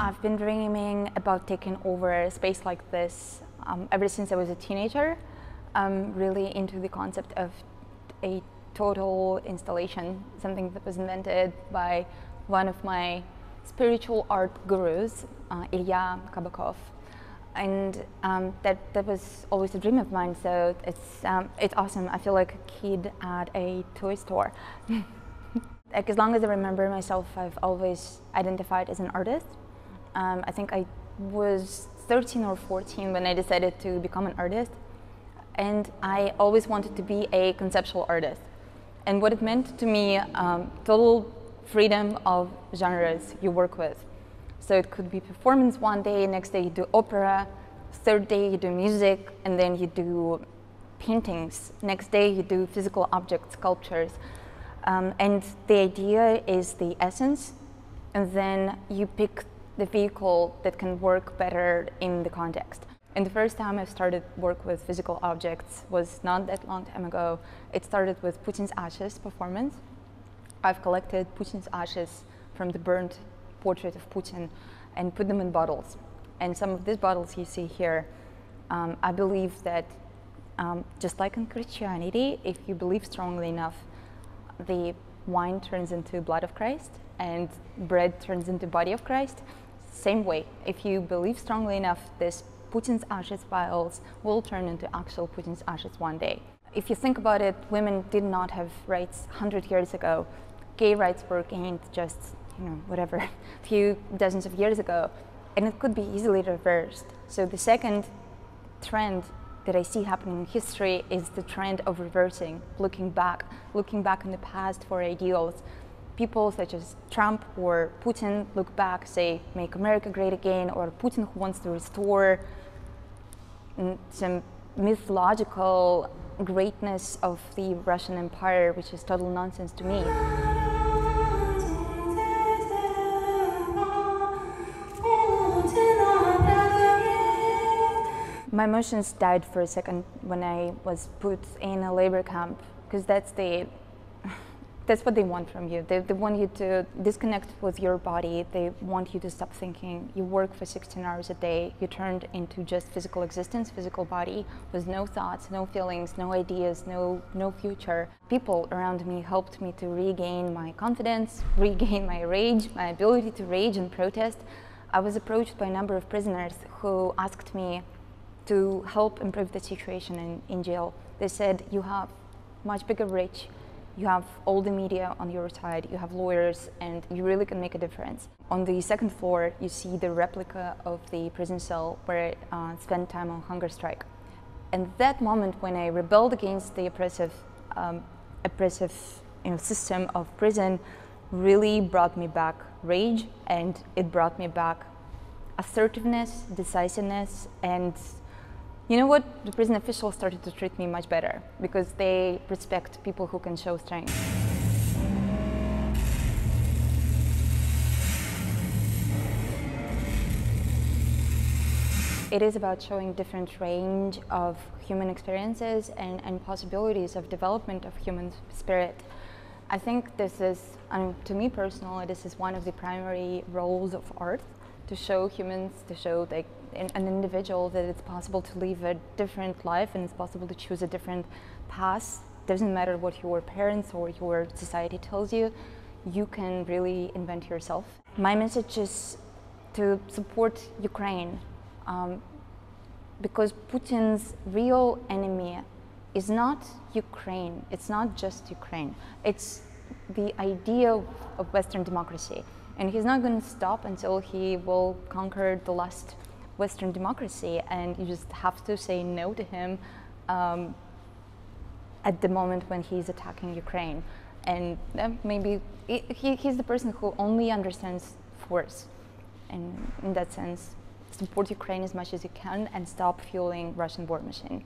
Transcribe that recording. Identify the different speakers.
Speaker 1: I've been dreaming about taking over a space like this ever since I was a teenager. I'm really into the concept of a total installation, something that was invented by one of my spiritual art gurus, Ilya Kabakov. And that was always a dream of mine, so it's awesome. I feel like a kid at a toy store. Like, as long as I remember myself, I've always identified as an artist. I think I was 13 or 14 when I decided to become an artist, and I always wanted to be a conceptual artist. And what it meant to me, total freedom of genres you work with. So it could be performance one day, next day you do opera, third day you do music, and then you do paintings. Next day you do physical objects, sculptures. And the idea is the essence, and then you pick the vehicle that can work better in the context. And the first time I started work with physical objects was not that long time ago. It started with Putin's ashes performance. I've collected Putin's ashes from the burnt portrait of Putin and put them in bottles. And some of these bottles you see here, I believe that just like in Christianity, if you believe strongly enough, the wine turns into blood of Christ and bread turns into body of Christ. Same way, if you believe strongly enough, this Putin's ashes vials will turn into actual Putin's ashes one day. If you think about it, women did not have rights 100 years ago. Gay rights were gained just, whatever, a few dozens of years ago, and it could be easily reversed. So the second trend that I see happening in history is the trend of reversing, looking back in the past for ideals. People such as Trump or Putin look back, say, make America great again, or Putin who wants to restore some mythological greatness of the Russian Empire, which is total nonsense to me. My emotions died for a second when I was put in a labor camp, because that's what they want from you. They want you to disconnect with your body. They want you to stop thinking. You work for 16 hours a day. You turned into just physical existence, physical body, with no thoughts, no feelings, no ideas, no future. People around me helped me to regain my confidence, regain my rage, my ability to rage and protest. I was approached by a number of prisoners who asked me to help improve the situation in jail. They said, you have much bigger reach, you have all the media on your side, you have lawyers, and you really can make a difference. On the second floor, you see the replica of the prison cell where I spent time on hunger strike. And that moment when I rebelled against the oppressive system of prison really brought me back rage, and it brought me back assertiveness, decisiveness, and you know what? The prison officials started to treat me much better because they respect people who can show strength. It is about showing different range of human experiences and possibilities of development of human spirit. I think this is, to me personally, this is one of the primary roles of art, to show humans, to show an individual that it's possible to live a different life and it's possible to choose a different path. Doesn't matter what your parents or your society tells you, you can really invent yourself. My message is to support Ukraine, because Putin's real enemy is not Ukraine, it's not just Ukraine, it's the idea of Western democracy. And he's not going to stop until he will conquer the last Western democracy, and you just have to say no to him at the moment when he's attacking Ukraine. And maybe he's the person who only understands force. And in that sense, support Ukraine as much as you can and stop fueling Russian war machine.